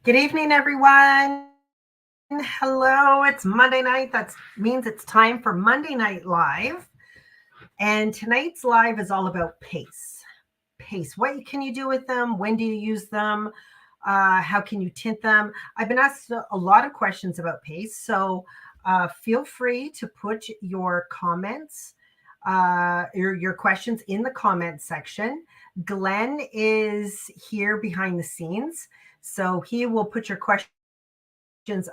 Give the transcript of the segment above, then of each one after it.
Good evening, everyone. Hello, it's Monday night. That means it's time for Monday Night Live. And tonight's live is all about pace. Pace. What can you do with them? When do you use them? How can you tint them? I've been asked a lot of questions about pace. So feel free to put your comments, your questions in the comment section. Glenn is here behind the scenes. So he will put your questions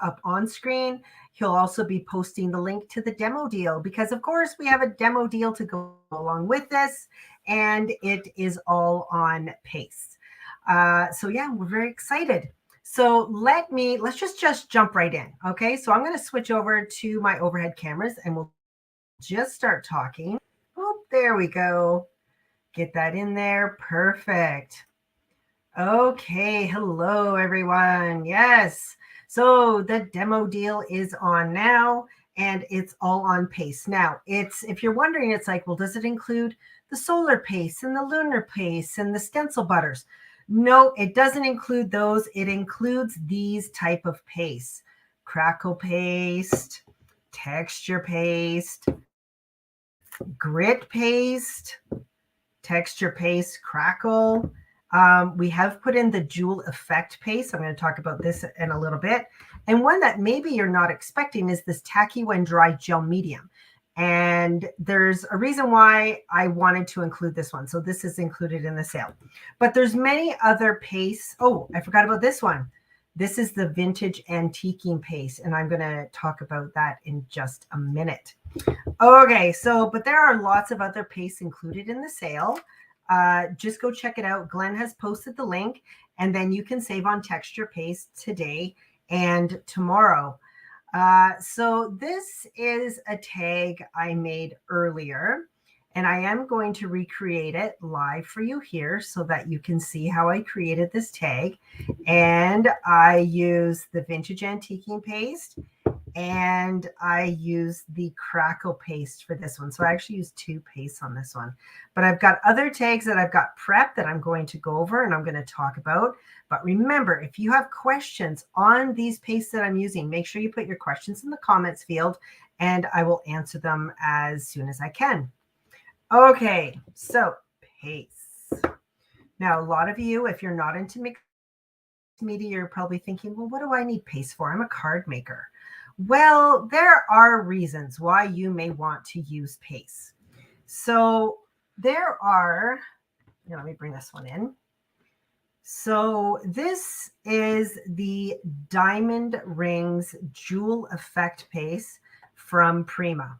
up on screen. He'll also be posting the link to the demo deal because, of course, we have a demo deal to go along with this, and it is all on pace. So yeah, we're very excited. So let's just jump right in. Okay, so I'm going to switch over to my overhead cameras and we'll just start talking. Oh, there we go. Get that in there. Perfect. Okay, hello everyone. Yes. So the demo deal is on now and it's all on pace. Now, it's if you're wondering, it's like, well, does it include the solar paste and the lunar paste and the stencil butters? No, it doesn't include those. It includes these type of paste: crackle paste, texture paste, grit paste, texture paste, crackle. We have put in the jewel effect paste. I'm going to talk about this in a little bit. And one that maybe you're not expecting is this tacky when dry gel medium. And there's a reason why I wanted to include this one. So this is included in the sale. But there's many other pastes. Oh, I forgot about this one. This is the vintage antiquing paste. And I'm going to talk about that in just a minute. Okay, but there are lots of other pastes included in the sale. Just go check it out. Glenn has posted the link, and then you can save on texture paste today and tomorrow. So this is a tag I made earlier, and I am going to recreate it live for you here so that you can see how I created this tag. And I use the vintage antiquing paste, and I use the crackle paste for this one. So I actually use two pastes on this one, but I've got other tags that I've got prepped that I'm going to go over and I'm going to talk about. But remember, if you have questions on these pastes that I'm using, make sure you put your questions in the comments field and I will answer them as soon as I can. Okay, so pastes. Now, a lot of you, if you're not into mixed media, you're probably thinking, well, what do I need paste for? I'm a card maker. Well, there are reasons why you may want to use paste. So there are, let me bring this one in. So this is the Diamond Rings Jewel Effect Paste from Prima.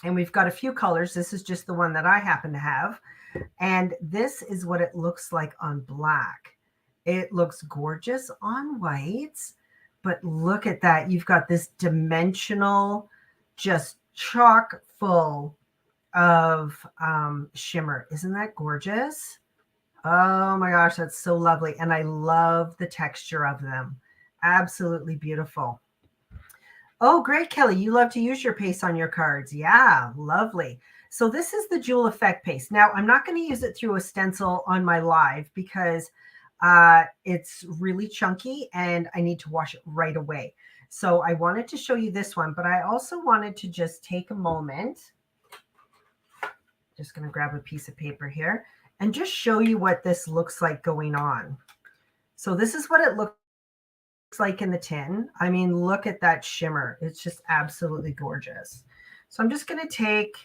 And we've got a few colors. This is just the one that I happen to have. And this is what it looks like on black. It looks gorgeous on whites. But look at that. You've got this dimensional, just chock full of shimmer. Isn't that gorgeous? Oh my gosh, that's so lovely. And I love the texture of them. Absolutely beautiful. Oh, great, Kelly. You love to use your paste on your cards. Yeah, lovely. So this is the Jewel Effect paste. Now, I'm not going to use it through a stencil on my live because it's really chunky and I need to wash it right away. So I wanted to show you this one, but I also wanted to just take a moment. Just going to grab a piece of paper here and just show you what this looks like going on. So this is what it looks like in the tin. I mean, look at that shimmer. It's just absolutely gorgeous. So I'm just going to take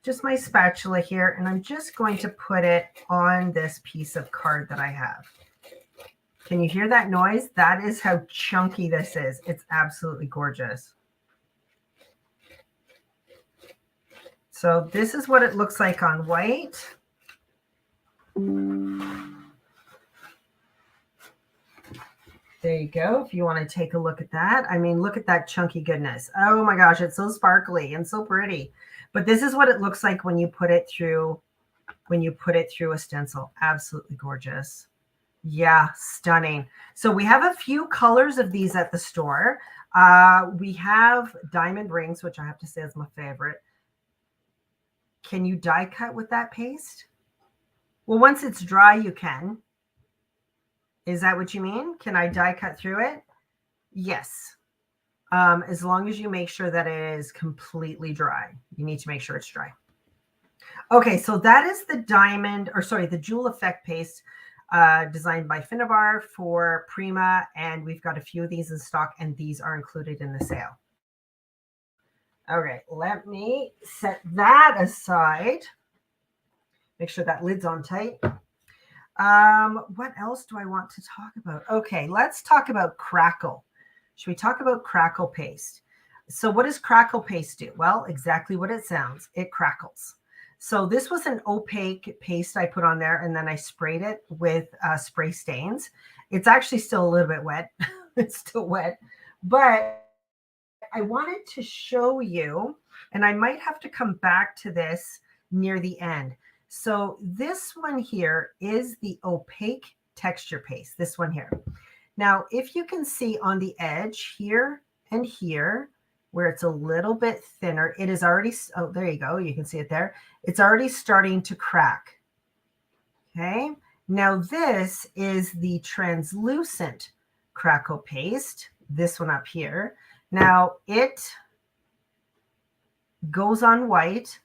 just my spatula here and I'm just going to put it on this piece of card that I have. Can you hear that noise? That is how chunky this is. It's absolutely gorgeous. So this is what it looks like on white. There you go. If you want to take a look at that. I mean, look at that chunky goodness. Oh my gosh, it's so sparkly and so pretty. But this is what it looks like when you put it through a stencil. Absolutely gorgeous. Yeah, stunning. So we have a few colors of these at the store. We have diamond rings, which I have to say is my favorite. Can you die cut with that paste? Well, once it's dry, you can. Is that what you mean? Can I die cut through it? Yes. As long as you make sure that it is completely dry. You need to make sure it's dry. Okay, so that is the the jewel effect paste designed by Finnabar for Prima, and we've got a few of these in stock, and these are included in the sale. Okay, let me set that aside. Make sure that lid's on tight. What else do I want to talk about? Okay, let's talk about crackle. Should we talk about crackle paste? So what does crackle paste do? Well, exactly what it sounds. It crackles. So this was an opaque paste I put on there, and then I sprayed it with spray stains. It's actually still a little bit wet. It's still wet, but I wanted to show you, and I might have to come back to this near the end. So this one here is the opaque texture paste, this one here. Now, if you can see on the edge here and here, where it's a little bit thinner, it is already, oh, there you go. You can see it there. It's already starting to crack. Okay. Now this is the translucent crackle paste, this one up here. Now it goes on white,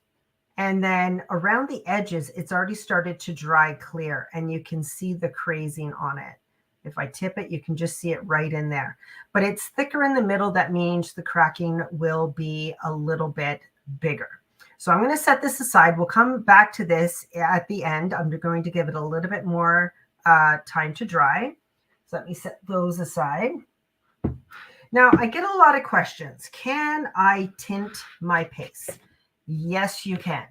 and then around the edges, it's already started to dry clear, and you can see the crazing on it. If I tip it, you can just see it right in there. But it's thicker in the middle. That means the cracking will be a little bit bigger. So I'm going to set this aside. We'll come back to this at the end. I'm going to give it a little bit more time to dry. So let me set those aside. Now, I get a lot of questions. Can I tint my paste? Yes, you can.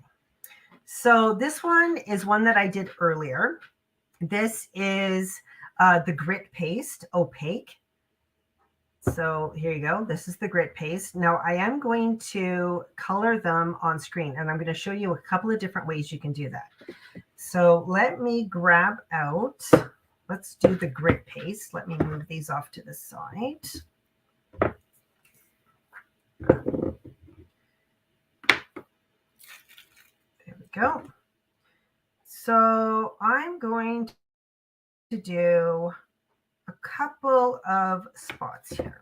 So this one is one that I did earlier. This is the grit paste, opaque. So here you go. This is the grit paste. Now I am going to color them on screen, and I'm going to show you a couple of different ways you can do that. So let me grab out, let's do the grit paste. Let me move these off to the side. There we go. So I'm going to do a couple of spots here.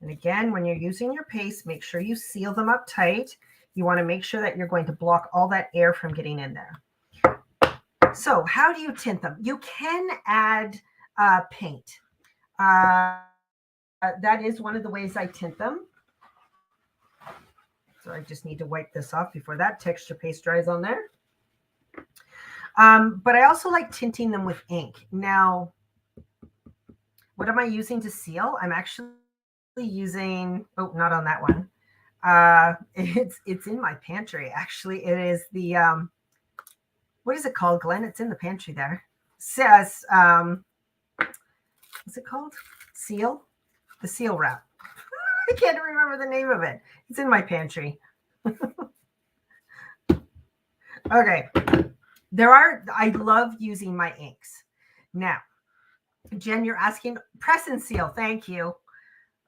And again, when you're using your paste, make sure you seal them up tight. You want to make sure that you're going to block all that air from getting in there. So how do you tint them? You can add paint. That is one of the ways I tint them. So I just need to wipe this off before that texture paste dries on there. But I also like tinting them with ink. Now, what am I using to seal? I'm actually using, oh, not on that one. It's in my pantry. Actually, it is the, what is it called, Glenn? It's in the pantry there. It says, what's it called? Seal? The seal wrap. I can't remember the name of it. It's in my pantry. Okay. I love using my inks. Now, Jen, you're asking, press and seal. Thank you.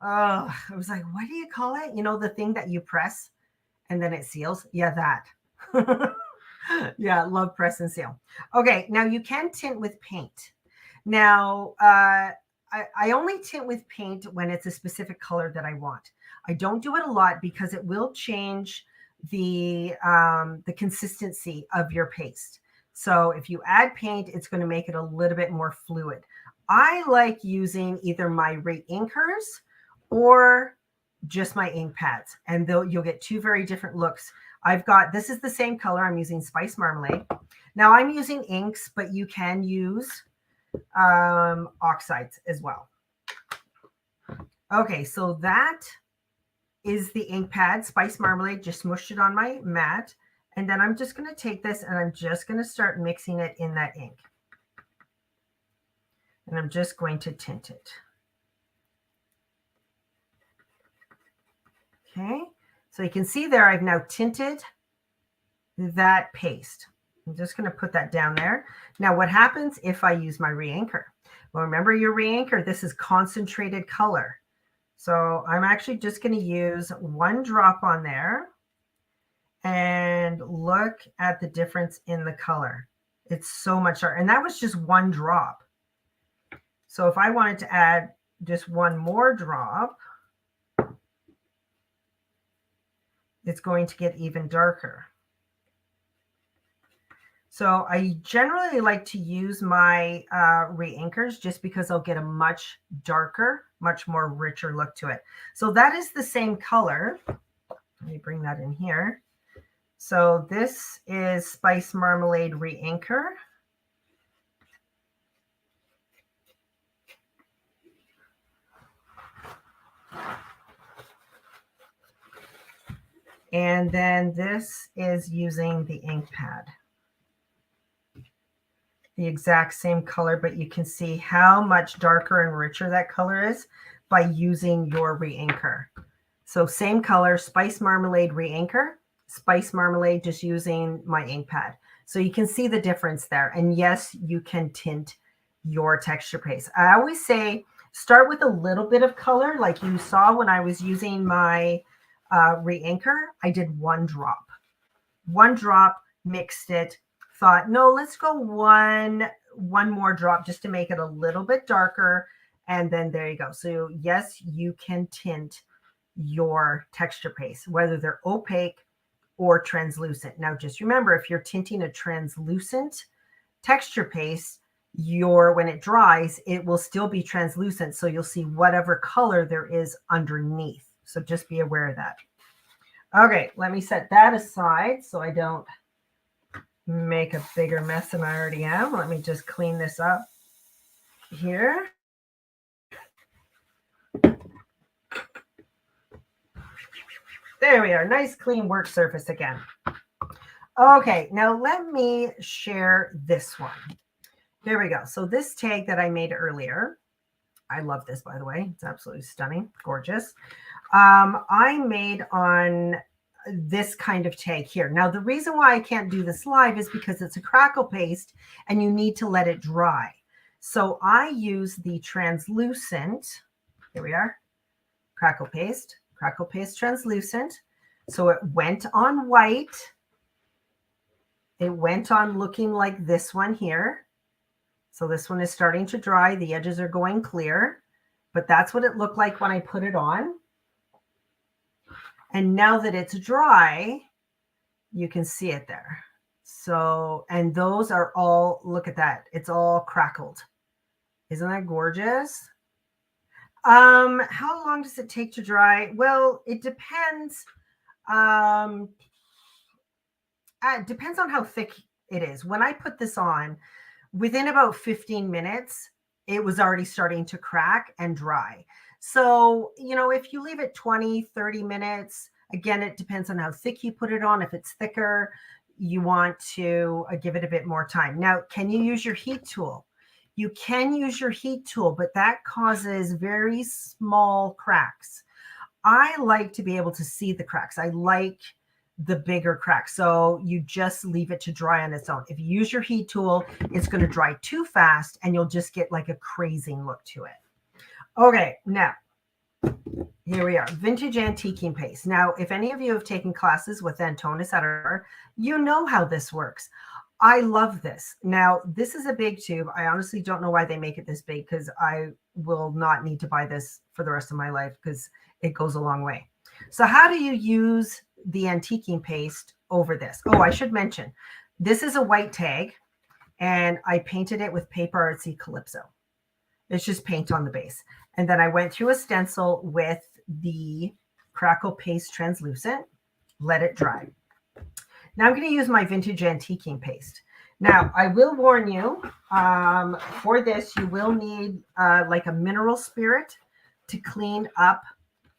Oh, I was like, what do you call it? You know, the thing that you press and then it seals? Yeah, that. Yeah, love press and seal. Okay, now you can tint with paint. Now, I only tint with paint when it's a specific color that I want. I don't do it a lot because it will change the consistency of your paste. So if you add paint, it's going to make it a little bit more fluid. I like using either my reinkers or just my ink pads, and you'll get two very different looks. This is the same color. I'm using Spice Marmalade. Now I'm using inks, but you can use oxides as well. Okay, so that is the ink pad, Spice Marmalade. Just smushed it on my mat. And then I'm just going to take this and I'm just going to start mixing it in that ink. And I'm just going to tint it. Okay, so you can see there I've now tinted that paste. I'm just going to put that down there. Now what happens if I use my reinker? Well, remember your reinker, this is concentrated color. So I'm actually just going to use one drop on there and look at the difference in the color. It's so much darker. And that was just one drop. So if I wanted to add just one more drop, it's going to get even darker. So I generally like to use my re-inkers just because I'll get a much darker, much more richer look to it. So that is the same color. Let me bring that in here. So this is Spice Marmalade re-inker. And then this is using the ink pad. The exact same color, but you can see how much darker and richer that color is by using your re-inker. So same color, Spice Marmalade re-inker, Spice Marmalade just using my ink pad. So you can see the difference there. And yes, you can tint your texture paste. I always say start with a little bit of color, like you saw when I was using my re-inker. I did one drop, mixed it, thought, no, let's go one more drop just to make it a little bit darker. And then there you go. So yes, you can tint your texture paste, whether they're opaque or translucent. Now, just remember, if you're tinting a translucent texture paste, when it dries, it will still be translucent. So you'll see whatever color there is underneath. So just be aware of that. Okay, let me set that aside so I don't make a bigger mess than I already am. Let me just clean this up here. There we are. Nice clean work surface again. Okay, now let me share this one. Here we go. So this tag that I made earlier, I love this, by the way. It's absolutely stunning, gorgeous. I made on this kind of tag here. Now, the reason why I can't do this live is because it's a crackle paste and you need to let it dry. So I use the translucent, here we are, crackle paste translucent. So it went on white. It went on looking like this one here. So this one is starting to dry. The edges are going clear, but that's what it looked like when I put it on. And now that it's dry, you can see it there. So, and those are all, look at that. It's all crackled. Isn't that gorgeous? How long does it take to dry? Well, it depends. It depends on how thick it is. When I put this on, within about 15 minutes, it was already starting to crack and dry. So, if you leave it 20, 30 minutes, again, it depends on how thick you put it on. If it's thicker, you want to give it a bit more time. Now, can you use your heat tool? You can use your heat tool, but that causes very small cracks. I like to be able to see the cracks. I like the bigger cracks. So you just leave it to dry on its own. If you use your heat tool, it's going to dry too fast and you'll just get like a crazing look to it. Okay, now here we are, vintage antiquing paste. Now, if any of you have taken classes with Antonis at our, you know how this works. I love this. Now, this is a big tube. I honestly don't know why they make it this big because I will not need to buy this for the rest of my life because it goes a long way. So how do you use the antiquing paste over this? Oh, I should mention, this is a white tag and I painted it with Paper Artsy Calypso. It's just paint on the base. And then I went through a stencil with the crackle paste translucent, let it dry. Now I'm going to use my vintage antiquing paste. Now I will warn you, for this, you will need like a mineral spirit to clean up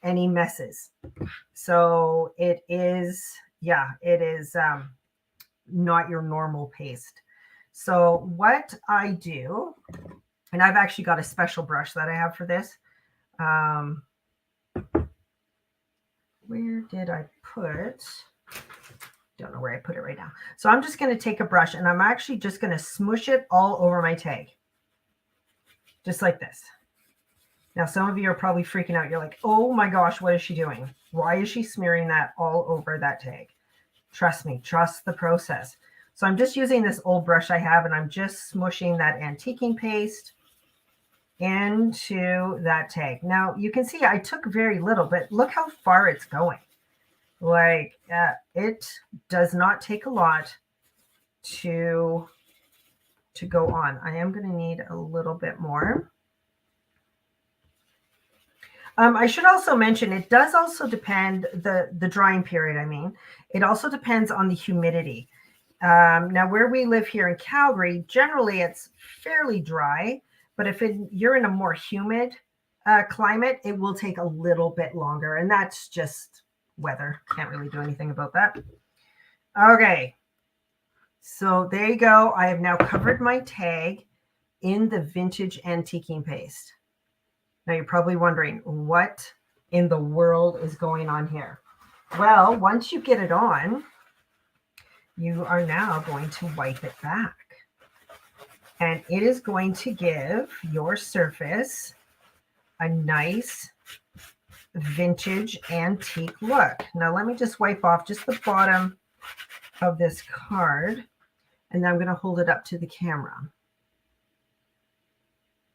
any messes. So it is, not your normal paste. So what I do, and I've actually got a special brush that I have for this. Where did I put? Don't know where I put it right now. So I'm just going to take a brush and I'm actually just going to smush it all over my tag. Just like this. Now, some of you are probably freaking out. You're like, oh my gosh, what is she doing? Why is she smearing that all over that tag? Trust me, trust the process. So I'm just using this old brush I have and I'm just smushing that antiquing paste into that tag. Now you can see I took very little, but look how far it's going. Like it does not take a lot to go on. I am going to need a little bit more. I should also mention it does also depend the drying period. I mean, it also depends on the humidity. Now, where we live here in Calgary, generally it's fairly dry, but if you're in a more humid climate, it will take a little bit longer, and that's just weather. Can't really do anything about that. Okay, so there you go. I have now covered my tag in the vintage antiquing paste. Now you're probably wondering, what in the world is going on here? Well, once you get it on, you are now going to wipe it back. And it is going to give your surface a nice vintage antique look. Now let me just wipe off just the bottom of this card, and then I'm going to hold it up to the camera.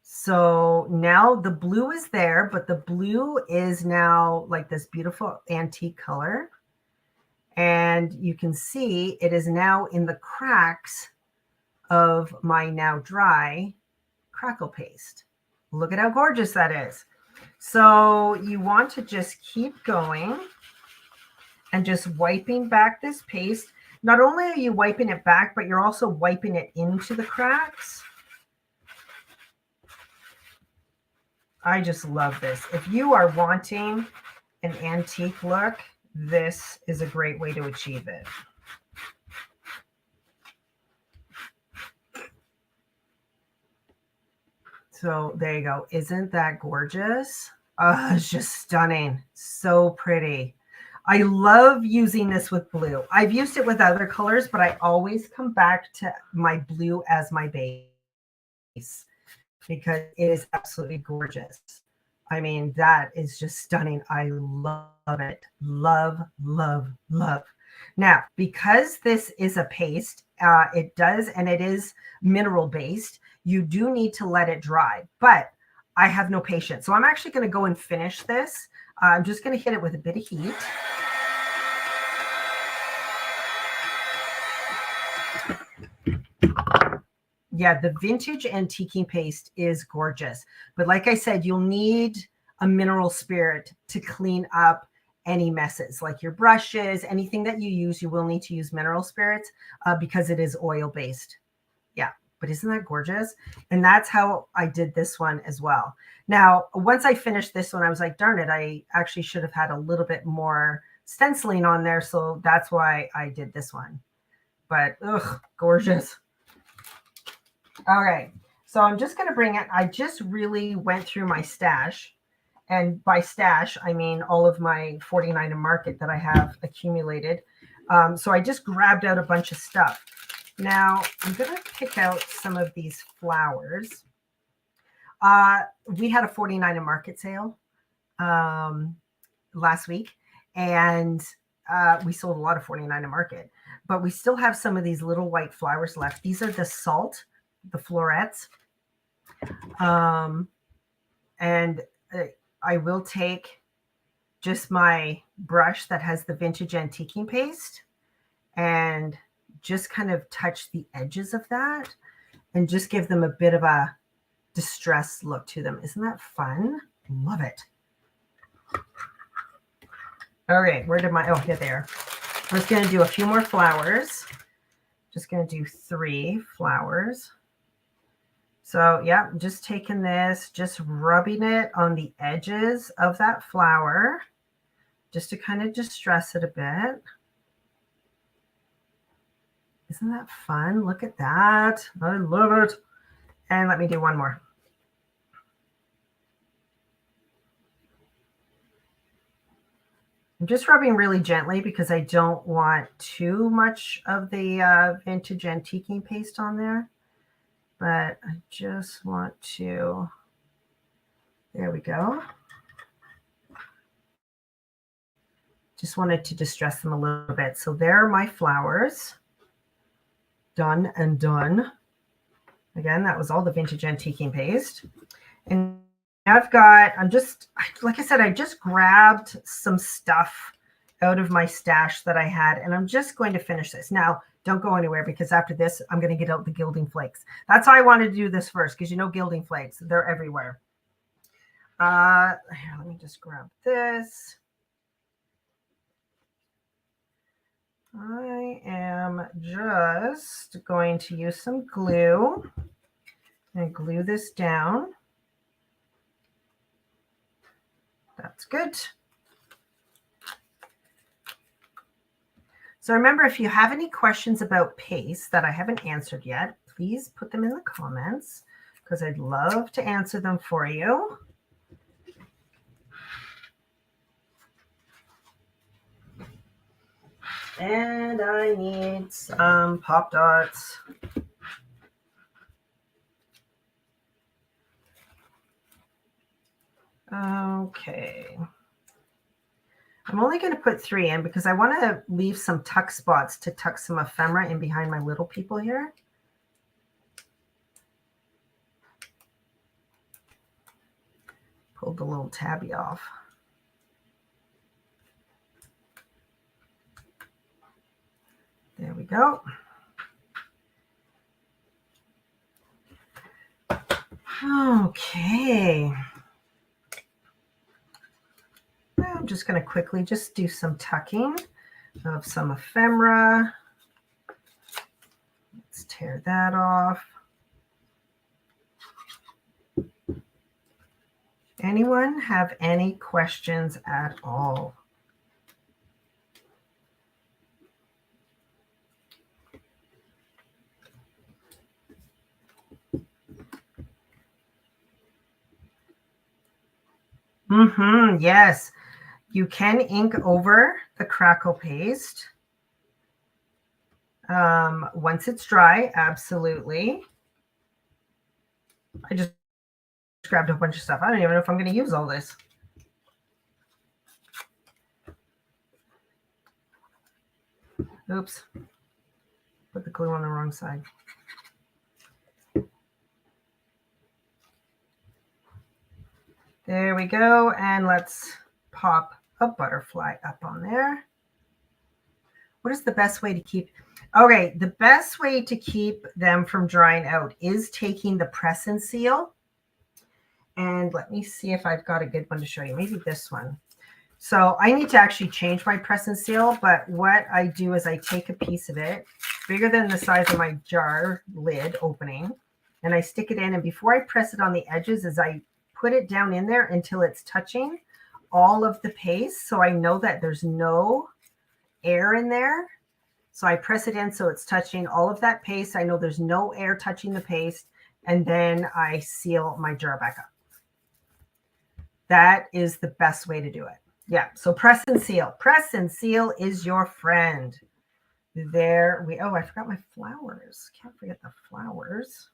So now the blue is there, but the blue is now like this beautiful antique color. And you can see it is now in the cracks of my now dry crackle paste. Look at how gorgeous that is. So you want to just keep going and just wiping back this paste. Not only are you wiping it back, but you're also wiping it into the cracks. I just love this. If you are wanting an antique look, this is a great way to achieve it. So there you go. Isn't that gorgeous? Oh, it's just stunning. So pretty. I love using this with blue. I've used it with other colors, but I always come back to my blue as my base because it is absolutely gorgeous. I mean, that is just stunning. I love it. Love, love, love. Now, because this is a paste, it is mineral based, you do need to let it dry, but I have no patience. So I'm actually going to go and finish this. I'm just going to hit it with a bit of heat. Yeah, the vintage antiquing paste is gorgeous. But like I said, you'll need a mineral spirit to clean up any messes, like your brushes, anything that you use, you will need to use mineral spirits because it is oil-based. Yeah, but isn't that gorgeous? And that's how I did this one as well. Now, once I finished this one, I was like, darn it, I actually should have had a little bit more stenciling on there. So that's why I did this one. But, ugh, gorgeous. All right, so I'm just going to bring it. I just really went through my stash. And by stash, I mean all of my 49 and Market that I have accumulated. So I just grabbed out a bunch of stuff. Now, I'm going to pick out some of these flowers. We had a 49 and Market sale last week, and we sold a lot of 49 and Market. But we still have some of these little white flowers left. These are the salt, the florets. And I will take just my brush that has the vintage antiquing paste and just kind of touch the edges of that and just give them a bit of a distressed look to them. Isn't that fun? Love it. All right, where did my, oh, here they are. I'm just going to do a few more flowers. Just going to do 3 flowers. So yeah, just taking this, just rubbing it on the edges of that flower, just to kind of distress it a bit. Isn't that fun? Look at that. I love it. And let me do one more. I'm just rubbing really gently because I don't want too much of the vintage antiquing paste on there. But I just want to, there we go. Just wanted to distress them a little bit. So there are my flowers. Done and done. Again, that was all the vintage antiquing paste. And like I said, I just grabbed some stuff out of my stash that I had, and I'm just going to finish this. Now, don't go anywhere, because after this, I'm going to get out the gilding flakes. That's why I wanted to do this first, because gilding flakes, they're everywhere. Here, let me just grab this. I am just going to use some glue and glue this down. That's good. So remember, if you have any questions about paste that I haven't answered yet, please put them in the comments, because I'd love to answer them for you. And I need some Pop Dots. Okay. I'm only going to put 3 in because I want to leave some tuck spots to tuck some ephemera in behind my little people here. Pulled the little tabby off. There we go. Okay. I'm just going to quickly just do some tucking of some ephemera. Let's tear that off. Anyone have any questions at all? Yes, you can ink over the crackle paste. Once it's dry, absolutely. I just grabbed a bunch of stuff. I don't even know if I'm going to use all this. Oops. Put the glue on the wrong side. There we go. And let's pop a butterfly up on there. What is the best way to keep? Okay, the best way to keep them from drying out is taking the press and seal. And let me see if I've got a good one to show you. Maybe this one. So I need to actually change my press and seal, but what I do is I take a piece of it, bigger than the size of my jar lid opening, and I stick it in. And before I press it on the edges, is I put it down in there until it's touching all of the paste. So I know that there's no air in there. So I press it in so it's touching all of that paste. I know there's no air touching the paste. And then I seal my jar back up. That is the best way to do it. Yeah, so press and seal. Press and seal is your friend. There we, oh, I forgot my flowers. Can't forget the flowers.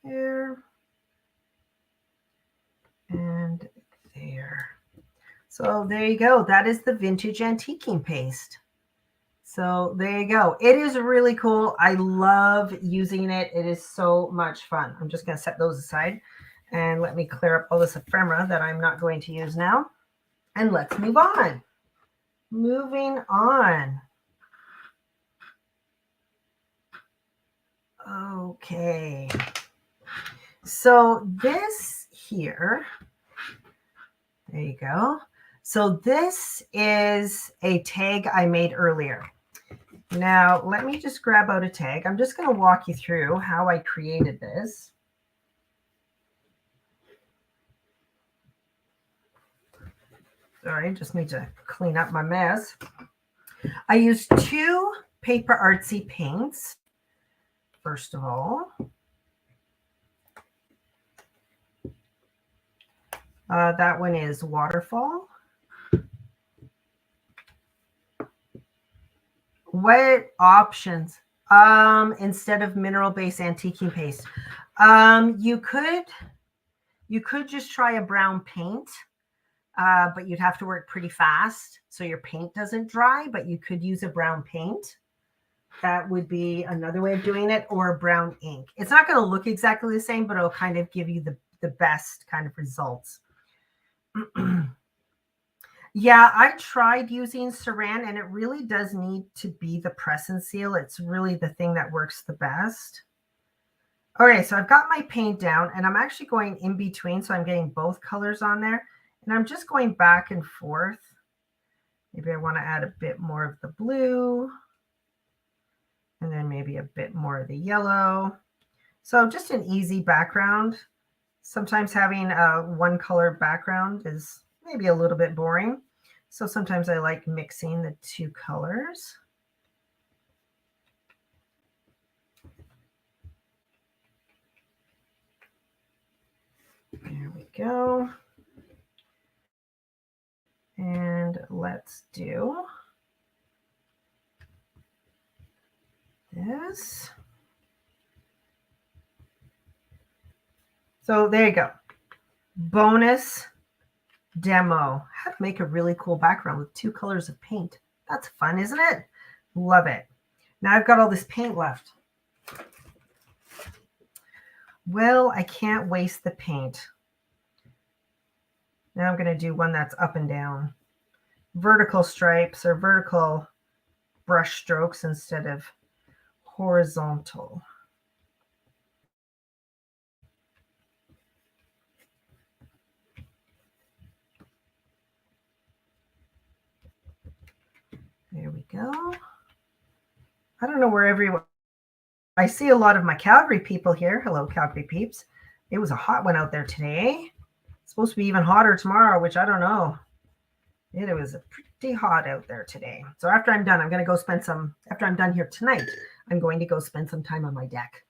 There. And there. So there you go. That is the vintage antiquing paste. So there you go. It is really cool. I love using it. It is so much fun. I'm just going to set those aside and let me clear up all this ephemera that I'm not going to use now. And let's move on. Moving on. Okay. So this here, there you go. So this is a tag I made earlier. Now, let me just grab out a tag. I'm just going to walk you through how I created this. Sorry, just need to clean up my mess. I used 2 paper artsy paints, first of all. That one is Waterfall. What options? Instead of mineral-based antiquing paste, you could just try a brown paint. but you'd have to work pretty fast so your paint doesn't dry, but you could use a brown paint. That would be another way of doing it, or brown ink. It's not going to look exactly the same, but it'll kind of give you the best kind of results. Yeah, I tried using Saran, and it really does need to be the press and seal. It's really the thing that works the best. Okay, so I've got my paint down, and I'm actually going in between, so I'm getting both colors on there, and I'm just going back and forth. Maybe I want to add a bit more of the blue, and then maybe a bit more of the yellow. So just an easy background. Sometimes having a one color background is maybe a little bit boring. So sometimes I like mixing the two colors. There we go. And let's do this. So there you go. Bonus demo. How to make a really cool background with two colors of paint. That's fun, isn't it? Love it. Now I've got all this paint left. Well, I can't waste the paint. Now I'm going to do one that's up and down. Vertical stripes or vertical brush strokes instead of horizontal. There we go. I don't know where everyone... I see a lot of my Calgary people here. Hello, Calgary peeps. It was a hot one out there today. It's supposed to be even hotter tomorrow, which I don't know. It was pretty hot out there today. So after I'm done, I'm going to go spend some... After I'm done here tonight, I'm going to go spend some time on my deck.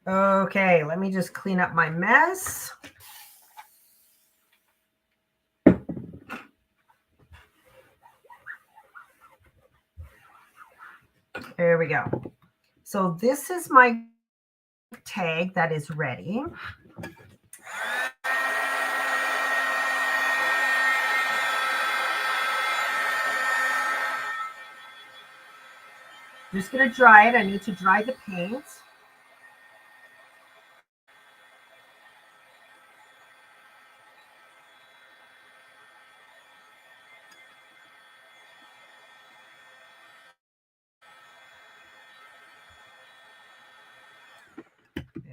Okay, let me just clean up my mess. There we go. So this is my tag that is ready. Just going to dry it. I need to dry the paint.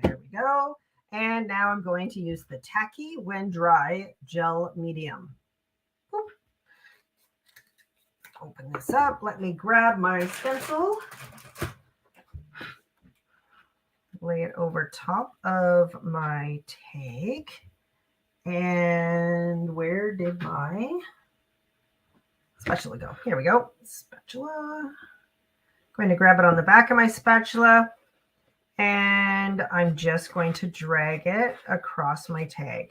There we go. And now I'm going to use the Tacky When Dry Gel Medium. Oop. Open this up. Let me grab my stencil. Lay it over top of my tag. And where did my spatula go? Here we go. Spatula. Going to grab it on the back of my spatula. And I'm just going to drag it across my tag.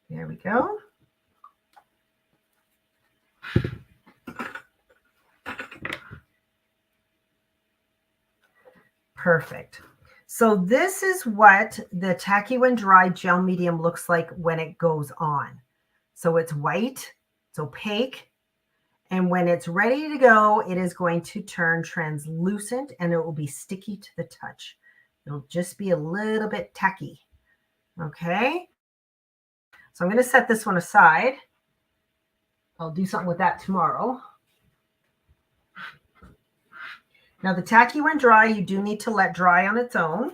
There we go. Perfect. So this is what the Tacky When Dry Gel Medium looks like when it goes on. So it's white, it's opaque, and when it's ready to go, it is going to turn translucent and it will be sticky to the touch. It'll just be a little bit tacky. Okay. So I'm going to set this one aside. I'll do something with that tomorrow. Now the Tacky When Dry, you do need to let dry on its own.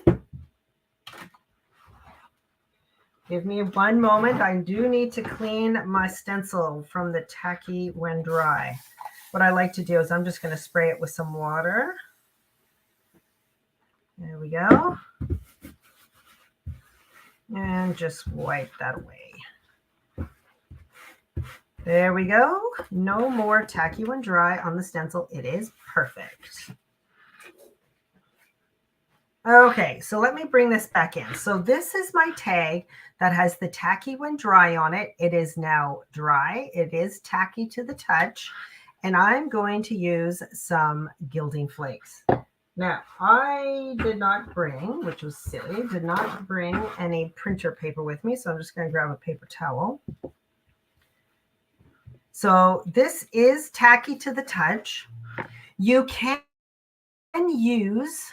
Give me one moment. I do need to clean my stencil from the Tacky When Dry. What I like to do is I'm just going to spray it with some water. There we go. And just wipe that away. There we go. No more Tacky When Dry on the stencil. It is perfect. Okay, so let me bring this back in. So this is my tag that has the Tacky When Dry on it. It is now dry. It is tacky to the touch. And I'm going to use some gilding flakes. Now, I did not bring, which was silly, did not bring any printer paper with me, so I'm just going to grab a paper towel. So this is tacky to the touch. You can use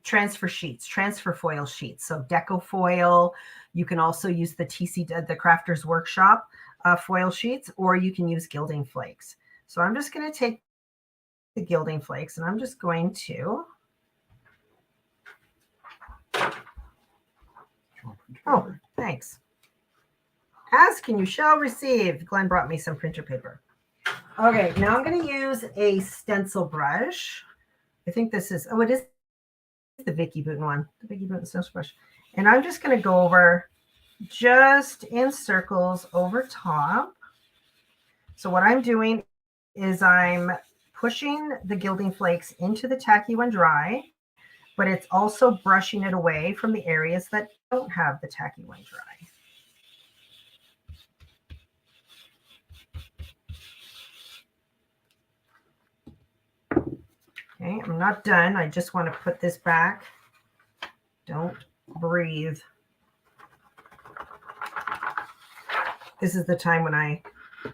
transfer sheets, transfer foil sheets. So deco foil. You can also use the the Crafters Workshop foil sheets, or you can use gilding flakes. So I'm just going to take the gilding flakes and I'm just going to. Oh, thanks. Ask and you shall receive. Glenn brought me some printer paper. Okay, now I'm going to use a stencil brush. I think this is, it is the Vicky Booten one, the Vicky Booten stencil brush. And I'm just going to go over just in circles over top. So what I'm doing is I'm pushing the gilding flakes into the tacky when dry, but it's also brushing it away from the areas that don't have the tacky when dry. Okay, I'm not done. I just want to put this back. Don't breathe. This is the time when I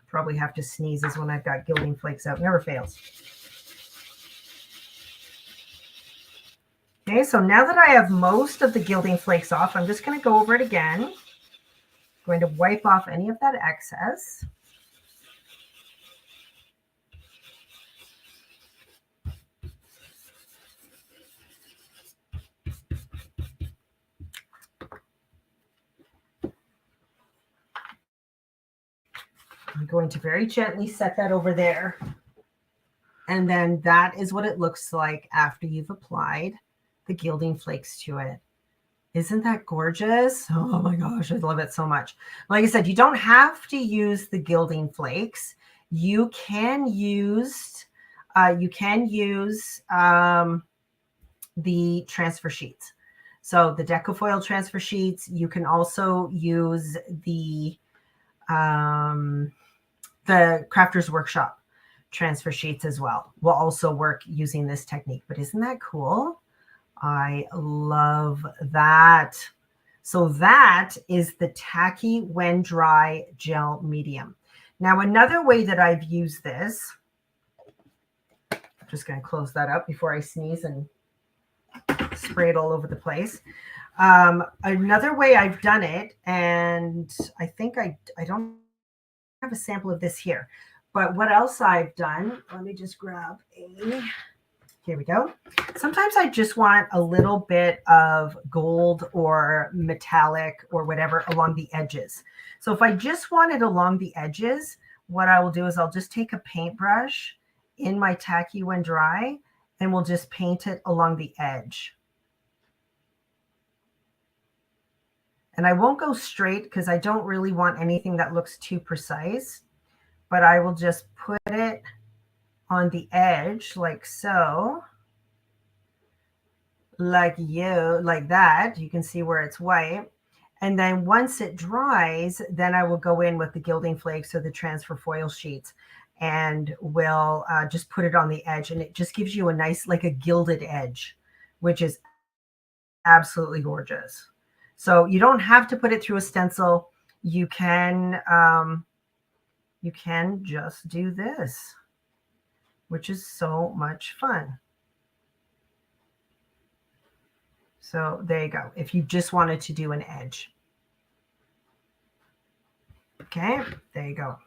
probably have to sneeze, is when I've got gilding flakes out. Never fails. Okay, so now that I have most of the gilding flakes off, I'm just going to go over it again. I'm going to wipe off any of that excess. I'm going to very gently set that over there. And then that is what it looks like after you've applied the gilding flakes to it. Isn't that gorgeous? Oh my gosh, I love it so much. Like I said, you don't have to use the gilding flakes. You can use the transfer sheets. So the Decofoil transfer sheets. You can also use the Crafters Workshop transfer sheets as well. Will also work using this technique. But isn't that cool? I love that. So that is the Tacky When Dry Gel Medium. Now, another way that I've used this, I'm just going to close that up before I sneeze and spray it all over the place. Another way I've done it, and I think I don't have a sample of this here, but what else I've done, let me just grab a, here we go. Sometimes I just want a little bit of gold or metallic or whatever along the edges. So if I just want it along the edges, what I will do is I'll just take a paintbrush in my Tacky When Dry and we'll just paint it along the edge. And I won't go straight because I don't really want anything that looks too precise, but I will just put it on the edge like so, like that. You can see where it's white. And then once it dries, then I will go in with the gilding flakes or the transfer foil sheets and will just put it on the edge. And it just gives you a nice, like a gilded edge, which is absolutely gorgeous. So you don't have to put it through a stencil. You can just do this, which is so much fun. So there you go. If you just wanted to do an edge. Okay, there you go.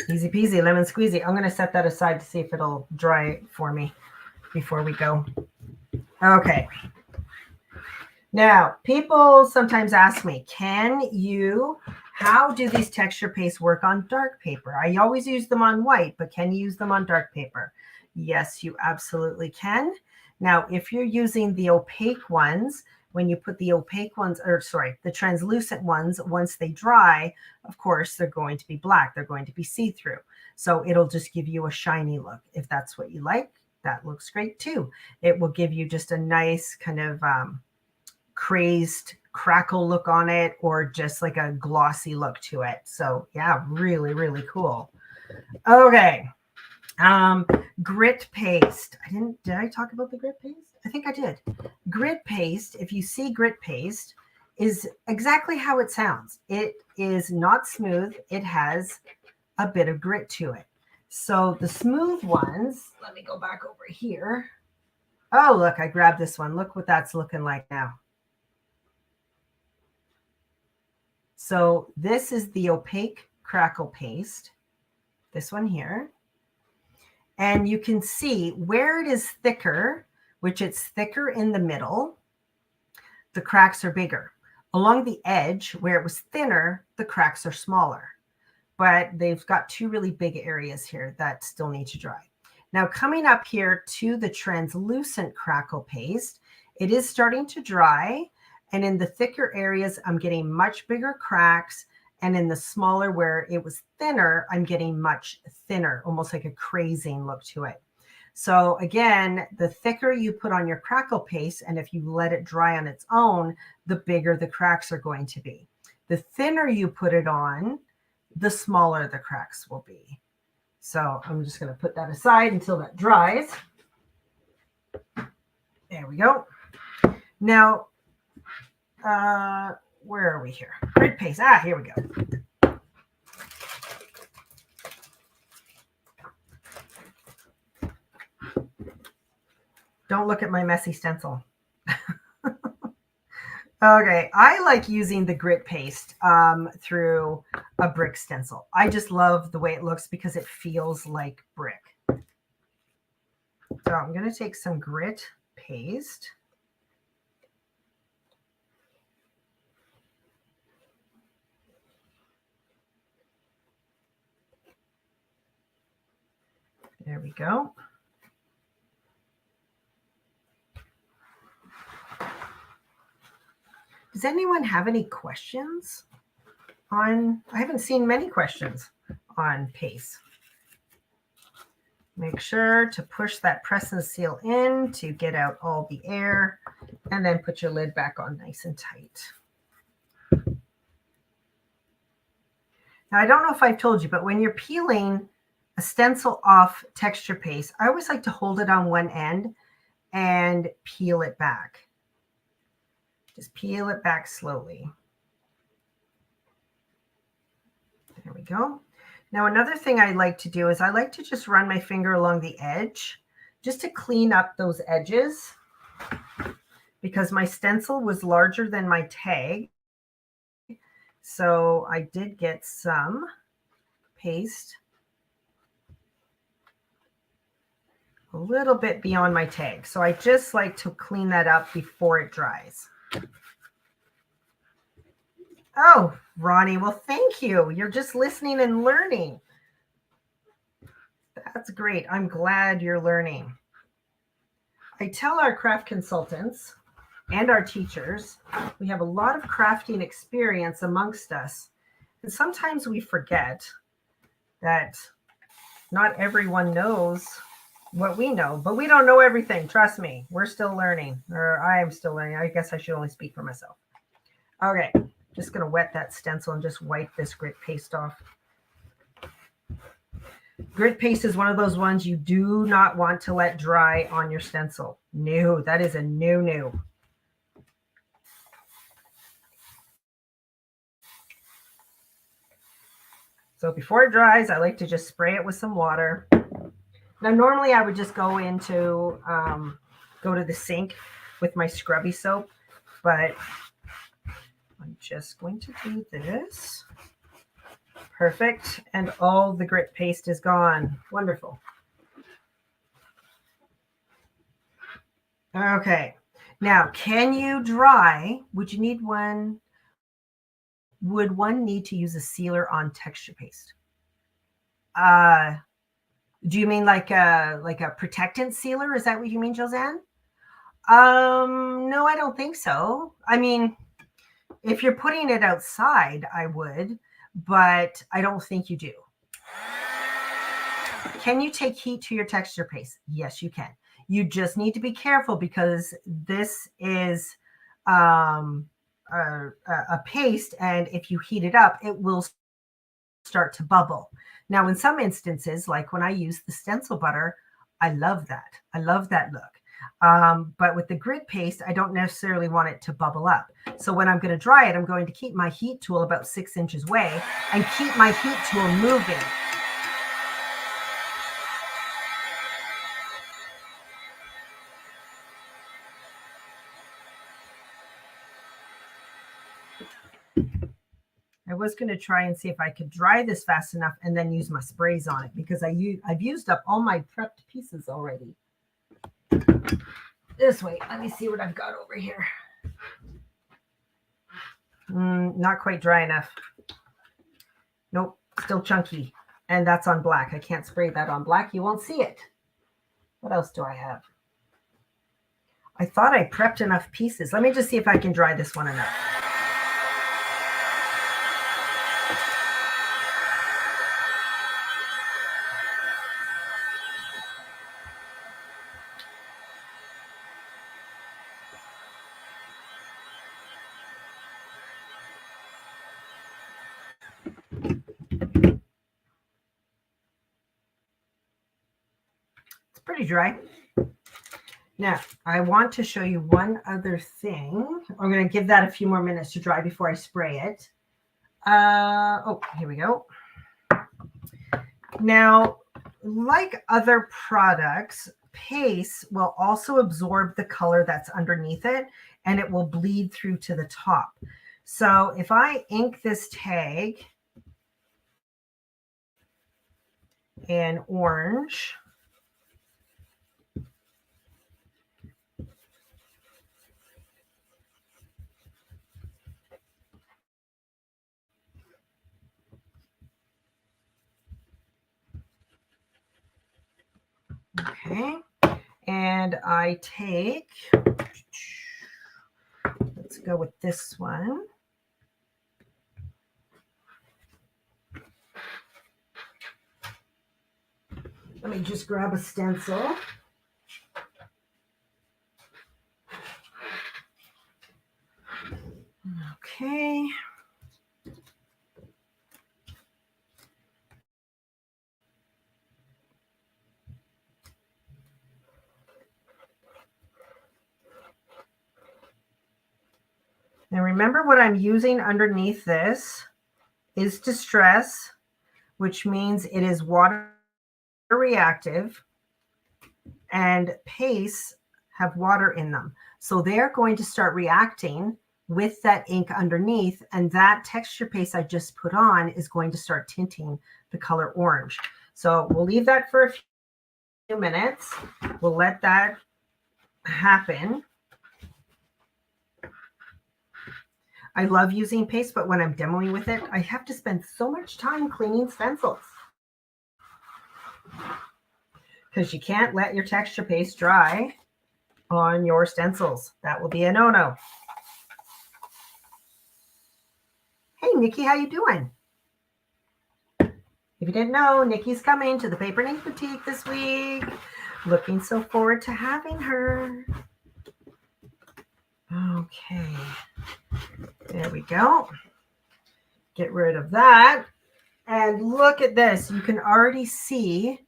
Easy peasy, lemon squeezy. I'm going to set that aside to see if it'll dry for me before we go. Okay. Now, people sometimes ask me, how do these texture pastes work on dark paper? I always use them on white, but can you use them on dark paper? Yes, you absolutely can. Now, if you're using the opaque ones, when you put the opaque ones, the translucent ones, once they dry, of course, they're going to be black. They're going to be see-through. So it'll just give you a shiny look. If that's what you like, that looks great too. It will give you just a nice kind of crazed crackle look on it or just like a glossy look to it. So yeah, really, really cool. Okay. Grit paste. Did I talk about the grit paste? I think I did. Grit paste, if you see grit paste, is exactly how it sounds. It is not smooth. It has a bit of grit to it. So the smooth ones, let me go back over here. Oh, look, I grabbed this one. Look what that's looking like now. So this is the opaque crackle paste, this one here. And you can see where it is thicker, which it's thicker in the middle, the cracks are bigger. Along the edge, where it was thinner, the cracks are smaller. But they've got two really big areas here that still need to dry. Now coming up here to the translucent crackle paste, it is starting to dry. And in the thicker areas, I'm getting much bigger cracks. And in the smaller where it was thinner, I'm getting much thinner, almost like a crazing look to it. So again, the thicker you put on your crackle paste, and if you let it dry on its own, the bigger the cracks are going to be. The thinner you put it on, the smaller the cracks will be. So I'm just going to put that aside until that dries. There we go. Now, where are we here? Grit paste. Here we go. Don't look at my messy stencil. Okay, I like using the grit paste through a brick stencil. I just love the way it looks because it feels like brick. So I'm going to take some grit paste. There we go. Does anyone have any questions on? I haven't seen many questions on paste. Make sure to push that press and seal in to get out all the air, and then put your lid back on nice and tight. Now, I don't know if I've told you, but when you're peeling a stencil off texture paste, I always like to hold it on one end and peel it back. Just peel it back slowly. There we go. Now, another thing I like to do is I like to just run my finger along the edge just to clean up those edges, because my stencil was larger than my tag. So I did get some paste a little bit beyond my tag. So I just like to clean that up before it dries. Oh, Ronnie, well, thank you. You're just listening and learning. That's great. I'm glad you're learning. I tell our craft consultants and our teachers, we have a lot of crafting experience amongst us. And sometimes we forget that not everyone knows what we know, but we don't know everything. Trust me, we're still learning, or I am still learning. I guess I should only speak for myself. Okay, just going to wet that stencil and just wipe this grit paste off. Grit paste is one of those ones you do not want to let dry on your stencil. No, that is a no-no. So before it dries, I like to just spray it with some water. Now, normally I would just go to the sink with my scrubby soap, but I'm just going to do this. Perfect. And all the grit paste is gone. Wonderful. Okay. Now, can you dry? Would you need one? Would one need to use a sealer on texture paste? Do you mean like a protectant sealer? Is that what you mean, Josanne? No, I don't think so. I mean, if you're putting it outside, I would, but I don't think you do. Can you take heat to your texture paste? Yes, you can. You just need to be careful because this is a a paste, and if you heat it up, it will start to bubble. Now, in some instances, like when I use the stencil butter, I love that. I love that look. But with the grit paste, I don't necessarily want it to bubble up. So when I'm going to dry it, I'm going to keep my heat tool about 6 inches away and keep my heat tool moving. I was going to try and see if I could dry this fast enough and then use my sprays on it, because I've used up all my prepped pieces already. This way, let me see what I've got over here. Not quite dry enough. Nope, still chunky. And that's on black. I can't spray that on black. You won't see it. What else do I have? I thought I prepped enough pieces. Let me just see if I can dry this one enough. It's pretty dry. Now, I want to show you one other thing. I'm going to give that a few more minutes to dry before I spray it. Oh, here we go. Now, like other products, paste will also absorb the color that's underneath it, and it will bleed through to the top. So if I ink this tag in orange, okay, and I take, let's go with this one. Let me just grab a stencil. Okay. Now remember, what I'm using underneath this is Distress, which means it is water reactive, and pastes have water in them. So they're going to start reacting with that ink underneath, and that texture paste I just put on is going to start tinting the color orange. So we'll leave that for a few minutes. We'll let that happen. I love using paste, but when I'm demoing with it, I have to spend so much time cleaning stencils, because you can't let your texture paste dry on your stencils. That will be a no-no. Hey, Nikki, how you doing? If you didn't know, Nikki's coming to the Paper and Ink Boutique this week. Looking so forward to having her. Okay, there we go. Get rid of that. And look at this. You can already see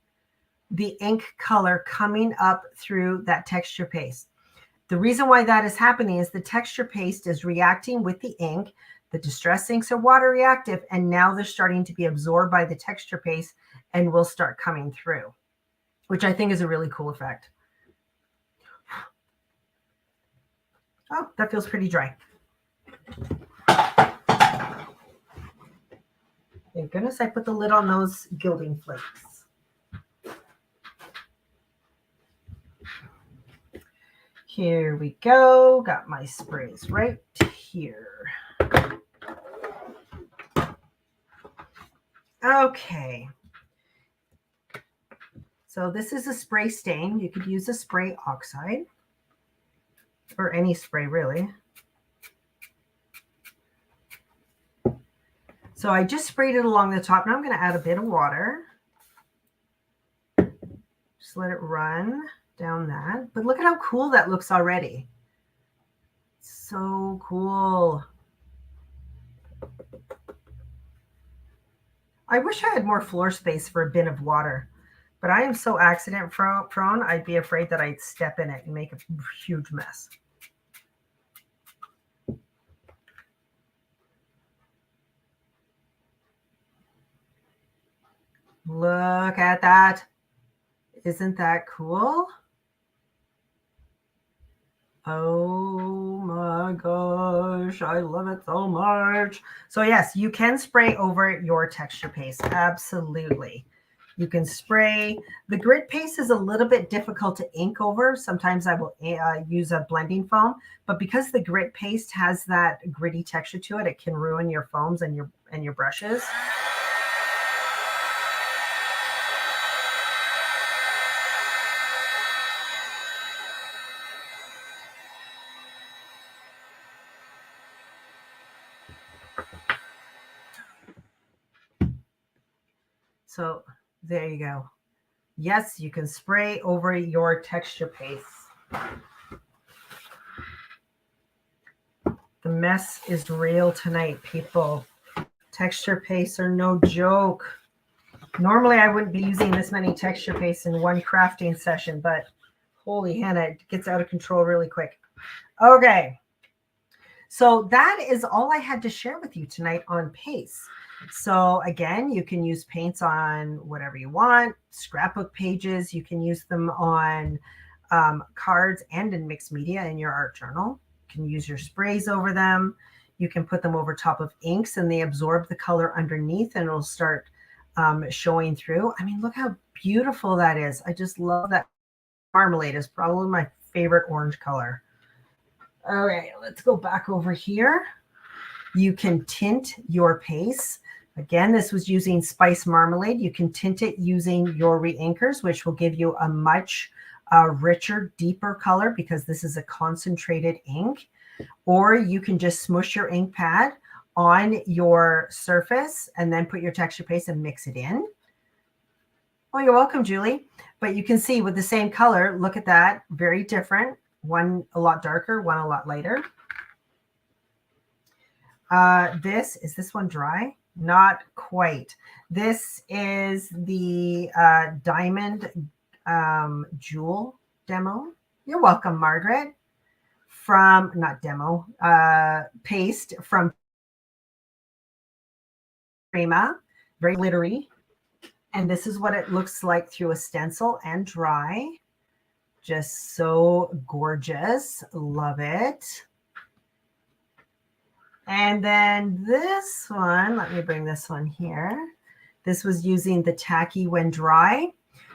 the ink color coming up through that texture paste. The reason why that is happening is the texture paste is reacting with the ink. The Distress inks are water reactive, and now they're starting to be absorbed by the texture paste and will start coming through, which I think is a really cool effect. Oh, that feels pretty dry. Thank goodness I put the lid on those gilding flakes. Here we go. Got my sprays right here. Okay. So this is a spray stain. You could use a spray oxide, or any spray really. So I just sprayed it along the top. Now I'm going to add a bit of water. Just let it run down that. But look at how cool that looks already. So cool. I wish I had more floor space for a bin of water, but I am so accident prone, I'd be afraid that I'd step in it and make a huge mess. Look at that. Isn't that cool? Oh my gosh, I love it so much. So yes, you can spray over your texture paste. Absolutely. You can spray. The grit paste is a little bit difficult to ink over. Sometimes I will use a blending foam, but because the grit paste has that gritty texture to it, it can ruin your foams and your brushes. So there you go. Yes, you can spray over your texture paste. The mess is real tonight, people. Texture pastes are no joke. Normally, I wouldn't be using this many texture pastes in one crafting session, but holy Hannah, it gets out of control really quick. Okay. So that is all I had to share with you tonight on paste. So again, you can use paints on whatever you want, scrapbook pages. You can use them on cards and in mixed media in your art journal. You can use your sprays over them. You can put them over top of inks and they absorb the color underneath and it'll start showing through. I mean, look how beautiful that is. I just love that. Marmalade is probably my favorite orange color. All right, let's go back over here. You can tint your paste. Again, this was using Spice Marmalade. You can tint it using your reinkers, which will give you a much richer, deeper color because this is a concentrated ink. Or you can just smush your ink pad on your surface and then put your texture paste and mix it in. Oh, you're welcome, Julie. But you can see with the same color, look at that, very different. One a lot darker, one a lot lighter. Is this one dry? Not quite. This is the diamond jewel demo. You're welcome, Margaret. From, not demo, paste from Prima, very glittery. And this is what it looks like through a stencil and dry. Just so gorgeous. Love it. And then this one, let me bring this one here. This was using the tacky when dry.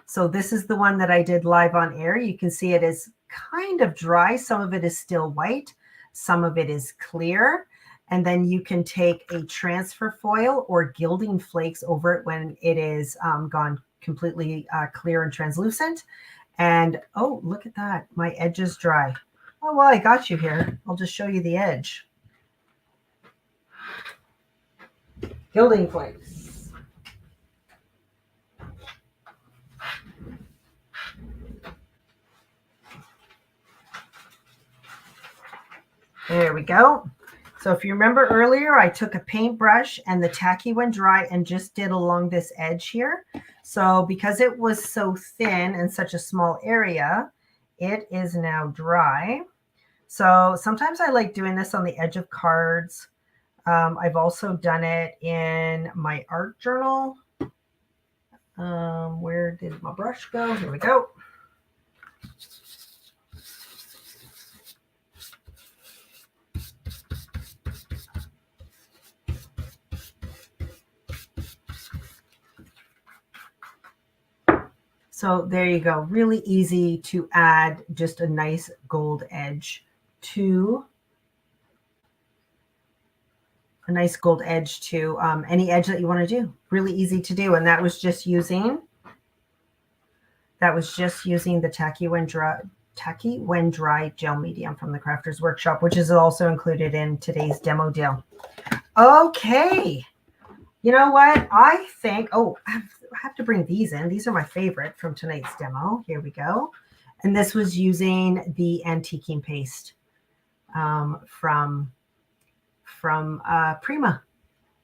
So this is the one that I did live on air. You can see it is kind of dry. Some of it is still white. Some of it is clear. And then you can take a transfer foil or gilding flakes over it when it is gone completely clear and translucent. And oh, look at that. My edge is dry. Oh, well, I got you here. I'll just show you the edge. Gilding flakes. There we go. So if you remember earlier, I took a paintbrush and the tacky when dry and just did along this edge here. So because it was so thin and such a small area, it is now dry. So sometimes I like doing this on the edge of cards. I've also done it in my art journal. Where did my brush go? Here we go. So there you go. Really easy to add just a nice gold edge to any edge that you want to do. Really easy to do. And that was just using the tacky when dry gel medium from the Crafters Workshop, which is also included in today's demo deal. Okay. You know what? I think, I have to bring these in. These are my favorite from tonight's demo. Here we go. And this was using the antiquing paste from Prima.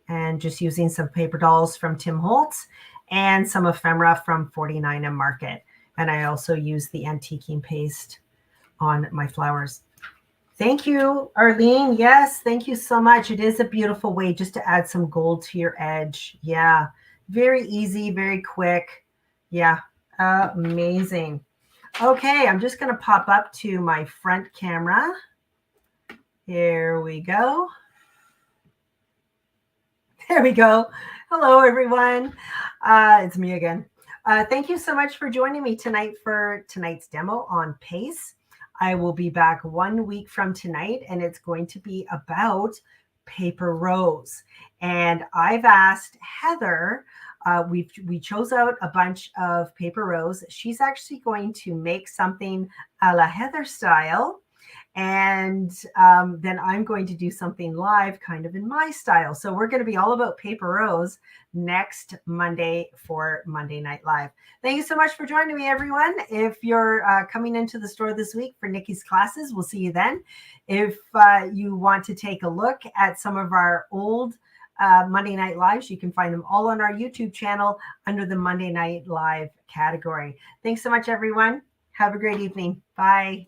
and just using some paper dolls from Tim Holtz and some ephemera from 49 Market. And I also use the antiquing paste on my flowers. Thank you, Arlene. Yes, thank you so much. It is a beautiful way just to add some gold to your edge. Yeah, very easy, very quick. Yeah, amazing. Okay, I'm just going to pop up to my front camera. Here we go. There we go. Hello, everyone. It's me again. Thank you so much for joining me tonight for tonight's demo on Pace. I will be back 1 week from tonight, and it's going to be about paper rose. And I've asked Heather, we chose out a bunch of paper rose. She's actually going to make something a la Heather style. And then I'm going to do something live kind of in my style. So we're going to be all about paper rose next Monday for Monday Night Live. Thank you so much for joining me, everyone. If you're coming into the store this week for Nikki's classes, we'll see you then. If you want to take a look at some of our old Monday Night Lives, you can find them all on our YouTube channel under the Monday Night Live category. Thanks so much, everyone. Have a great evening. Bye.